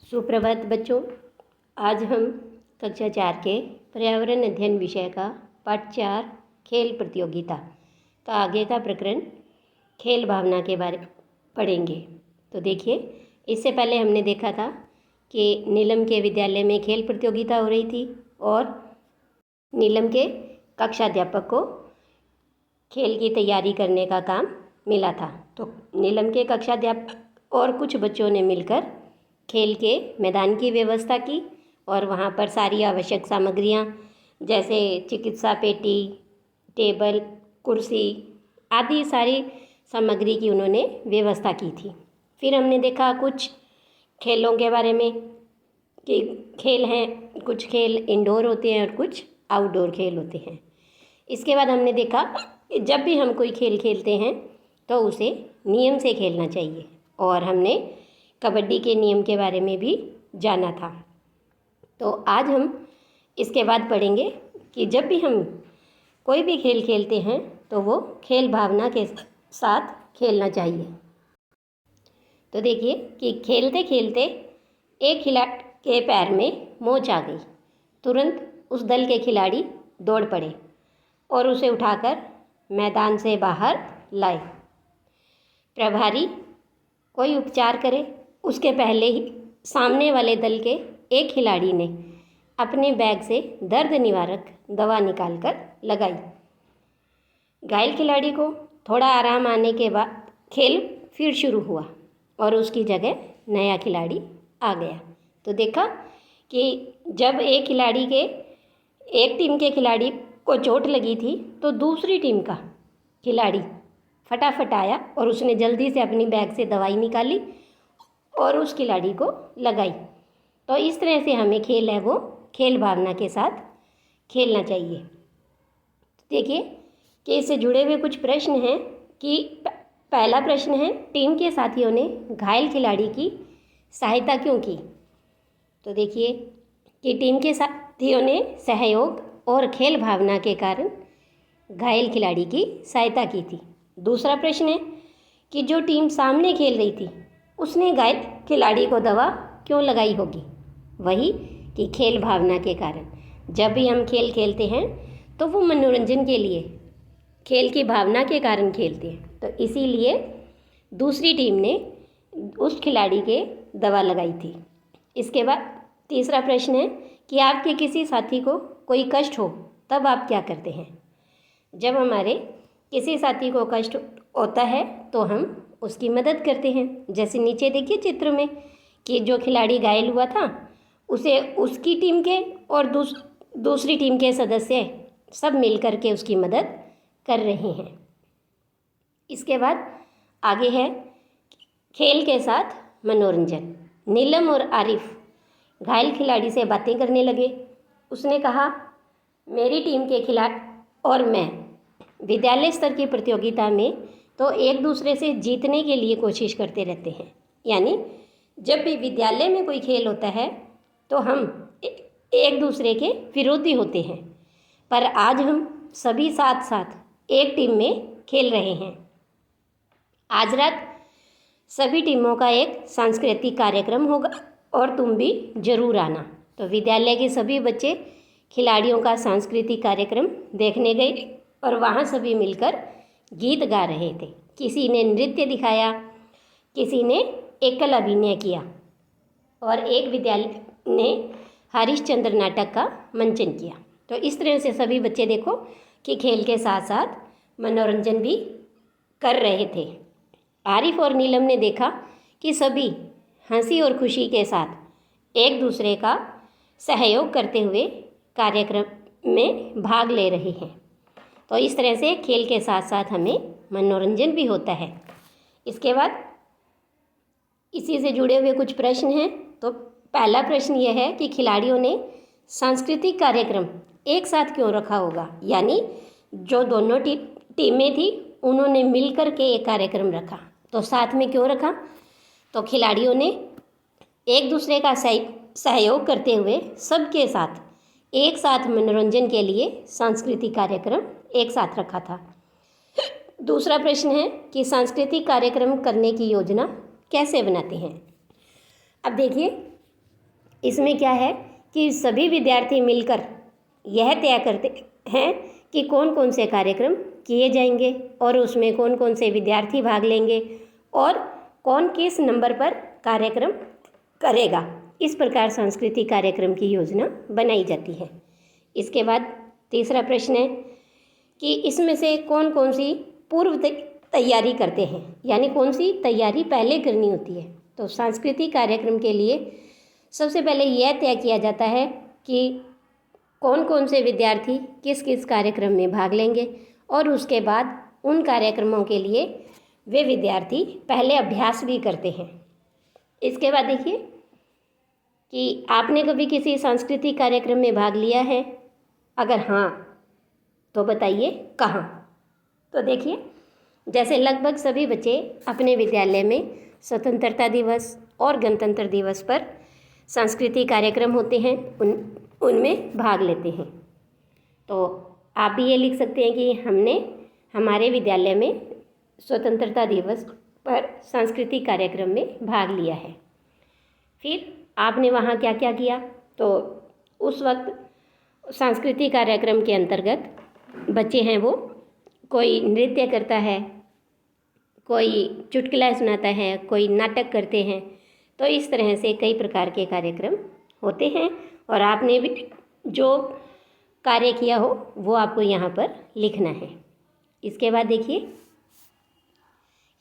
सुप्रभात बच्चों। आज हम कक्षा 4 के पर्यावरण अध्ययन विषय का पाठ 4 खेल प्रतियोगिता का आगे का प्रकरण खेल भावना के बारे में पढ़ेंगे। तो देखिए, इससे पहले हमने देखा था कि नीलम के विद्यालय में खेल प्रतियोगिता हो रही थी और नीलम के कक्षाध्यापक को खेल की तैयारी करने का काम मिला था। तो नीलम के कक्षाध्यापक और कुछ बच्चों ने मिलकर खेल के मैदान की व्यवस्था की और वहाँ पर सारी आवश्यक सामग्रियाँ जैसे चिकित्सा पेटी, टेबल, कुर्सी आदि सारी सामग्री की उन्होंने व्यवस्था की थी। फिर हमने देखा कुछ खेलों के बारे में कि खेल हैं, कुछ खेल इंडोर होते हैं और कुछ आउटडोर खेल होते हैं। इसके बाद हमने देखा कि जब भी हम कोई खेल खेलते हैं तो उसे नियम से खेलना चाहिए और हमने कबड्डी के नियम के बारे में भी जाना था। तो आज हम इसके बाद पढ़ेंगे कि जब भी हम कोई भी खेल खेलते हैं तो वो खेल भावना के साथ खेलना चाहिए। तो देखिए कि खेलते खेलते एक खिलाड़ी के पैर में मोच आ गई। तुरंत उस दल के खिलाड़ी दौड़ पड़े और उसे उठाकर मैदान से बाहर लाए। प्रभारी कोई उपचार करे उसके पहले ही सामने वाले दल के एक खिलाड़ी ने अपने बैग से दर्द निवारक दवा निकालकर लगाई। घायल खिलाड़ी को थोड़ा आराम आने के बाद खेल फिर शुरू हुआ और उसकी जगह नया खिलाड़ी आ गया। तो देखा कि जब एक टीम के खिलाड़ी को चोट लगी थी तो दूसरी टीम का खिलाड़ी फटाफट आया और उसने जल्दी से अपनी बैग से दवाई निकाली और उस खिलाड़ी को लगाई। तो इस तरह से हमें खेल है वो खेल भावना के साथ खेलना चाहिए। देखिए कि इससे जुड़े हुए कुछ प्रश्न हैं कि पहला प्रश्न है, टीम के साथियों ने घायल खिलाड़ी की सहायता क्यों की? तो देखिए कि टीम के साथियों ने सहयोग और खेल भावना के कारण घायल खिलाड़ी की सहायता की थी। दूसरा प्रश्न है कि जो टीम सामने खेल रही थी उसने घायल खिलाड़ी को दवा क्यों लगाई होगी? वही कि खेल भावना के कारण। जब भी हम खेल खेलते हैं तो वो मनोरंजन के लिए, खेल की भावना के कारण खेलते हैं। तो इसीलिए दूसरी टीम ने उस खिलाड़ी के दवा लगाई थी। इसके बाद तीसरा प्रश्न है कि आपके किसी साथी को कोई कष्ट हो तब आप क्या करते हैं? जब हमारे किसी साथी को कष्ट होता है तो हम उसकी मदद करते हैं। जैसे नीचे देखिए चित्र में कि जो खिलाड़ी घायल हुआ था उसे उसकी टीम के और दूसरी टीम के सदस्य सब मिलकर के उसकी मदद कर रहे हैं। इसके बाद आगे है खेल के साथ मनोरंजन। नीलम और आरिफ घायल खिलाड़ी से बातें करने लगे। उसने कहा, मेरी टीम के खिलाड़ी और मैं विद्यालय स्तर की प्रतियोगिता में तो एक दूसरे से जीतने के लिए कोशिश करते रहते हैं। यानी जब भी विद्यालय में कोई खेल होता है तो हम एक दूसरे के विरोधी होते हैं, पर आज हम सभी साथ साथ एक टीम में खेल रहे हैं। आज रात सभी टीमों का एक सांस्कृतिक कार्यक्रम होगा और तुम भी जरूर आना। तो विद्यालय के सभी बच्चे खिलाड़ियों का सांस्कृतिक कार्यक्रम देखने गए और वहाँ सभी मिलकर गीत गा रहे थे। किसी ने नृत्य दिखाया, किसी ने एकल अभिनय किया और एक विद्यालय ने हरिश्चंद्र नाटक का मंचन किया। तो इस तरह से सभी बच्चे देखो कि खेल के साथ साथ मनोरंजन भी कर रहे थे। आरिफ और नीलम ने देखा कि सभी हंसी और खुशी के साथ एक दूसरे का सहयोग करते हुए कार्यक्रम में भाग ले रहे हैं। तो इस तरह से खेल के साथ साथ हमें मनोरंजन भी होता है। इसके बाद इसी से जुड़े हुए कुछ प्रश्न हैं। तो पहला प्रश्न यह है कि खिलाड़ियों ने सांस्कृतिक कार्यक्रम एक साथ क्यों रखा होगा? यानी जो दोनों टीमें थी उन्होंने मिलकर के एक कार्यक्रम रखा। तो साथ में क्यों रखा? तो खिलाड़ियों ने एक दूसरे का सहयोग करते हुए सबके साथ एक साथ मनोरंजन के लिए सांस्कृतिक कार्यक्रम एक साथ रखा था। दूसरा प्रश्न है कि सांस्कृतिक कार्यक्रम करने की योजना कैसे बनाते हैं? अब देखिए इसमें क्या है कि सभी विद्यार्थी मिलकर यह तय करते हैं कि कौन कौन से कार्यक्रम किए जाएंगे और उसमें कौन कौन से विद्यार्थी भाग लेंगे और कौन किस नंबर पर कार्यक्रम करेगा। इस प्रकार सांस्कृतिक कार्यक्रम की योजना बनाई जाती है। इसके बाद तीसरा प्रश्न है कि इसमें से कौन कौन सी पूर्व तैयारी करते हैं, यानी कौन सी तैयारी पहले करनी होती है। तो सांस्कृतिक कार्यक्रम के लिए सबसे पहले यह तय किया जाता है कि कौन कौन से विद्यार्थी किस किस कार्यक्रम में भाग लेंगे और उसके बाद उन कार्यक्रमों के लिए वे विद्यार्थी पहले अभ्यास भी करते हैं। इसके बाद देखिए कि आपने कभी किसी सांस्कृतिक कार्यक्रम में भाग लिया है, अगर हाँ तो बताइए कहाँ। तो देखिए, जैसे लगभग सभी बच्चे अपने विद्यालय में स्वतंत्रता दिवस और गणतंत्र दिवस पर सांस्कृतिक कार्यक्रम होते हैं, उनमें भाग लेते हैं। तो आप भी ये लिख सकते हैं कि हमने हमारे विद्यालय में स्वतंत्रता दिवस पर सांस्कृतिक कार्यक्रम में भाग लिया है। फिर आपने वहाँ क्या क्या किया। तो उस वक्त सांस्कृतिक कार्यक्रम के अंतर्गत बच्चे हैं वो कोई नृत्य करता है, कोई चुटकुला सुनाता है, कोई नाटक करते हैं। तो इस तरह से कई प्रकार के कार्यक्रम होते हैं और आपने भी जो कार्य किया हो वो आपको यहाँ पर लिखना है। इसके बाद देखिए,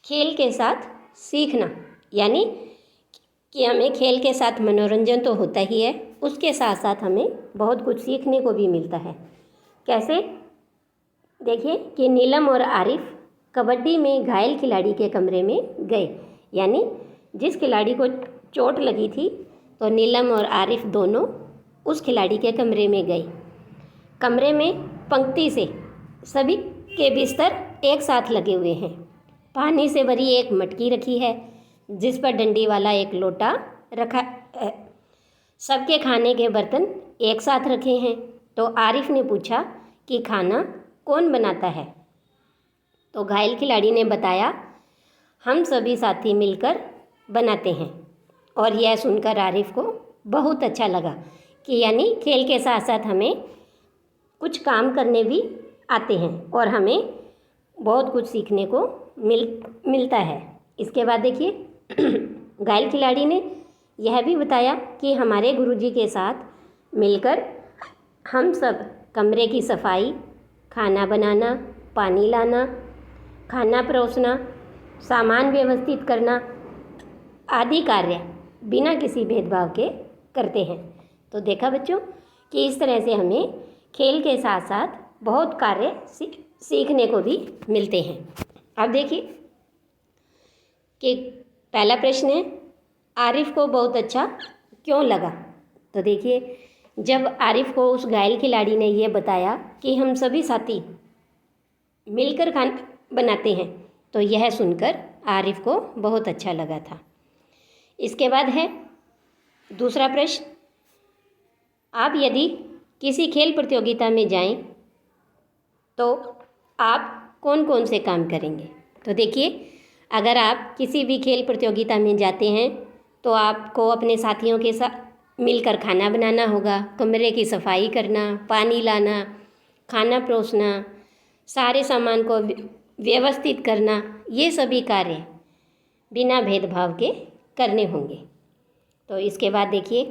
खेल के साथ सीखना, यानी कि हमें खेल के साथ मनोरंजन तो होता ही है, उसके साथ साथ हमें बहुत कुछ सीखने को भी मिलता है। कैसे? देखिए कि नीलम और आरिफ कबड्डी में घायल खिलाड़ी के कमरे में गए, यानी जिस खिलाड़ी को चोट लगी थी तो नीलम और आरिफ दोनों उस खिलाड़ी के कमरे में गए। कमरे में पंक्ति से सभी के बिस्तर एक साथ लगे हुए हैं। पानी से भरी एक मटकी रखी है जिस पर डंडी वाला एक लोटा रखा है। सबके खाने के बर्तन एक साथ रखे हैं। तो आरिफ ने पूछा कि खाना कौन बनाता है। तो घायल खिलाड़ी ने बताया, हम सभी साथी मिलकर बनाते हैं। और यह सुनकर आरिफ को बहुत अच्छा लगा कि यानी खेल के साथ साथ हमें कुछ काम करने भी आते हैं और हमें बहुत कुछ सीखने को मिलता है। इसके बाद देखिए, घायल खिलाड़ी ने यह भी बताया कि हमारे गुरुजी के साथ मिलकर हम सब कमरे की सफाई, खाना बनाना, पानी लाना, खाना परोसना, सामान व्यवस्थित करना आदि कार्य बिना किसी भेदभाव के करते हैं। तो देखा बच्चों कि इस तरह से हमें खेल के साथ साथ बहुत कार्य सीखने को भी मिलते हैं। अब देखिए कि पहला प्रश्न है, आरिफ को बहुत अच्छा क्यों लगा। तो देखिए, जब आरिफ को उस घायल खिलाड़ी ने यह बताया कि हम सभी साथी मिलकर खाना बनाते हैं तो यह सुनकर आरिफ को बहुत अच्छा लगा था। इसके बाद है दूसरा प्रश्न, आप यदि किसी खेल प्रतियोगिता में जाएं तो आप कौन कौन से काम करेंगे। तो देखिए, अगर आप किसी भी खेल प्रतियोगिता में जाते हैं तो आपको अपने साथियों के साथ मिलकर खाना बनाना होगा, कमरे की सफाई करना, पानी लाना, खाना परोसना, सारे सामान को व्यवस्थित करना, ये सभी कार्य बिना भेदभाव के करने होंगे। तो इसके बाद देखिए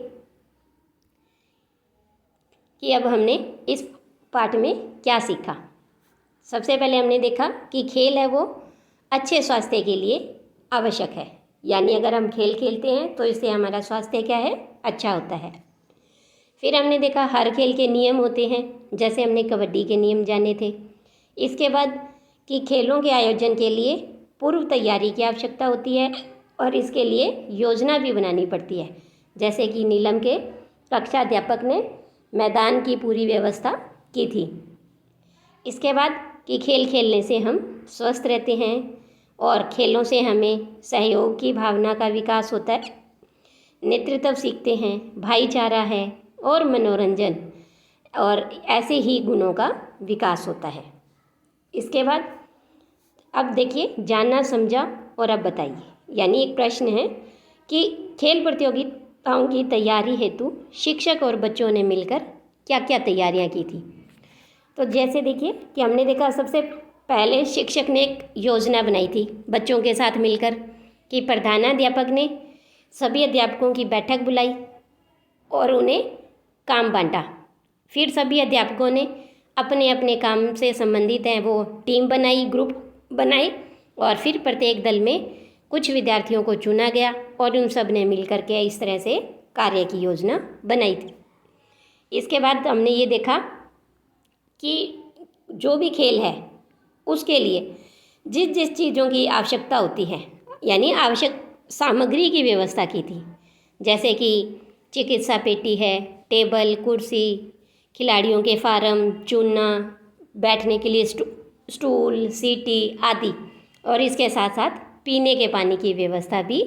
कि अब हमने इस पाठ में क्या सीखा। सबसे पहले हमने देखा कि खेल है वो अच्छे स्वास्थ्य के लिए आवश्यक है, यानी अगर हम खेल खेलते हैं तो इससे हमारा स्वास्थ्य क्या है, अच्छा होता है। फिर हमने देखा हर खेल के नियम होते हैं, जैसे हमने कबड्डी के नियम जाने थे। इसके बाद कि खेलों के आयोजन के लिए पूर्व तैयारी की आवश्यकता होती है और इसके लिए योजना भी बनानी पड़ती है, जैसे कि नीलम के कक्षा अध्यापक ने मैदान की पूरी व्यवस्था की थी। इसके बाद कि खेल खेलने से हम स्वस्थ रहते हैं और खेलों से हमें सहयोग की भावना का विकास होता है, नेतृत्व सीखते हैं, भाईचारा है और मनोरंजन और ऐसे ही गुणों का विकास होता है। इसके बाद अब देखिए, जाना समझा और अब बताइए, यानी एक प्रश्न है कि खेल प्रतियोगिताओं की तैयारी हेतु शिक्षक और बच्चों ने मिलकर क्या क्या तैयारियां की थी। तो जैसे देखिए कि हमने देखा सबसे पहले शिक्षक ने एक योजना बनाई थी बच्चों के साथ मिलकर कि प्रधानाध्यापक ने सभी अध्यापकों की बैठक बुलाई और उन्हें काम बांटा। फिर सभी अध्यापकों ने अपने अपने काम से संबंधित हैं वो टीम बनाई, ग्रुप बनाए और फिर प्रत्येक दल में कुछ विद्यार्थियों को चुना गया और उन सब ने मिलकर के इस तरह से कार्य की योजना बनाई थी। इसके बाद हमने ये देखा कि जो भी खेल है उसके लिए जिस जिस चीज़ों की आवश्यकता होती है यानी आवश्यक सामग्री की व्यवस्था की थी, जैसे कि चिकित्सा पेटी है, टेबल, कुर्सी, खिलाड़ियों के फार्म, चुनना, बैठने के लिए स्टूल, सीटी आदि, और इसके साथ साथ पीने के पानी की व्यवस्था भी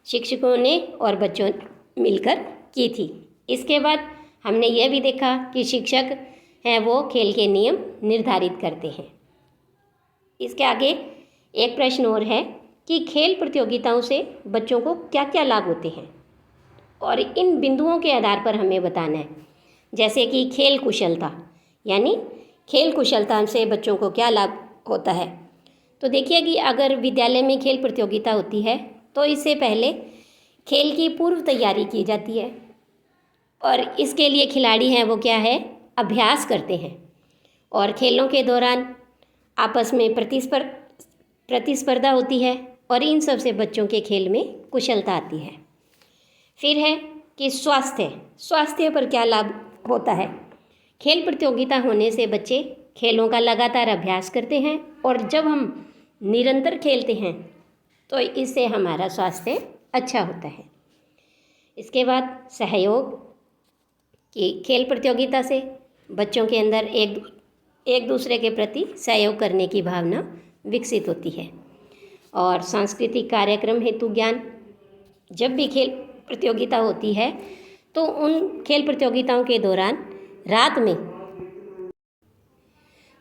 शिक्षकों ने और बच्चों ने मिलकर की थी। इसके बाद हमने यह भी देखा कि शिक्षक हैं वो खेल के नियम निर्धारित करते हैं। इसके आगे एक प्रश्न और है कि खेल प्रतियोगिताओं से बच्चों को क्या क्या लाभ होते हैं और इन बिंदुओं के आधार पर हमें बताना है। जैसे कि खेल कुशलता, यानी खेल कुशलता से बच्चों को क्या लाभ होता है। तो देखिए कि अगर विद्यालय में खेल प्रतियोगिता होती है तो इससे पहले खेल की पूर्व तैयारी की जाती है और इसके लिए खिलाड़ी हैं वो क्या है, अभ्यास करते हैं और खेलों के दौरान आपस में प्रतिस्पर्धा होती है और इन सब से बच्चों के खेल में कुशलता आती है। फिर है कि स्वास्थ्य पर क्या लाभ होता है। खेल प्रतियोगिता होने से बच्चे खेलों का लगातार अभ्यास करते हैं और जब हम निरंतर खेलते हैं तो इससे हमारा स्वास्थ्य अच्छा होता है। इसके बाद सहयोग, कि खेल प्रतियोगिता से बच्चों के अंदर एक दूसरे के प्रति सहयोग करने की भावना विकसित होती है। और सांस्कृतिक कार्यक्रम हेतु ज्ञान, जब भी खेल प्रतियोगिता होती है तो उन खेल प्रतियोगिताओं के दौरान रात में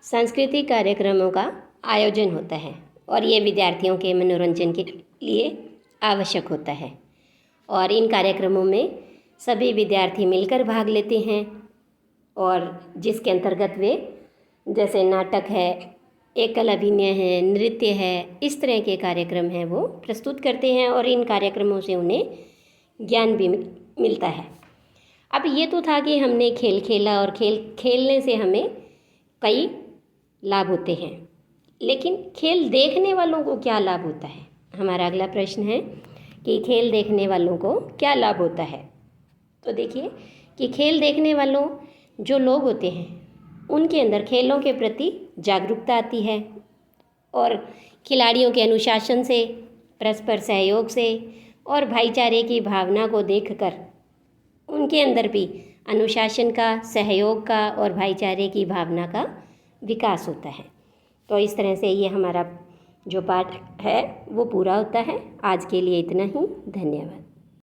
सांस्कृतिक कार्यक्रमों का आयोजन होता है और ये विद्यार्थियों के मनोरंजन के लिए आवश्यक होता है और इन कार्यक्रमों में सभी विद्यार्थी मिलकर भाग लेते हैं और जिसके अंतर्गत वे जैसे नाटक है, एकल अभिनय है, नृत्य है, इस तरह के कार्यक्रम हैं वो प्रस्तुत करते हैं और इन कार्यक्रमों से उन्हें ज्ञान भी मिलता है। अब ये तो था कि हमने खेल खेला और खेल खेलने से हमें कई लाभ होते हैं, लेकिन खेल देखने वालों को क्या लाभ होता है। हमारा अगला प्रश्न है कि खेल देखने वालों को क्या लाभ होता है। तो देखिए कि खेल देखने वालों जो लोग होते हैं उनके अंदर खेलों के प्रति जागरूकता आती है और खिलाड़ियों के अनुशासन से, परस्पर सहयोग से और भाईचारे की भावना को देखकर उनके अंदर भी अनुशासन का, सहयोग का और भाईचारे की भावना का विकास होता है। तो इस तरह से ये हमारा जो पाठ है वो पूरा होता है। आज के लिए इतना ही, धन्यवाद।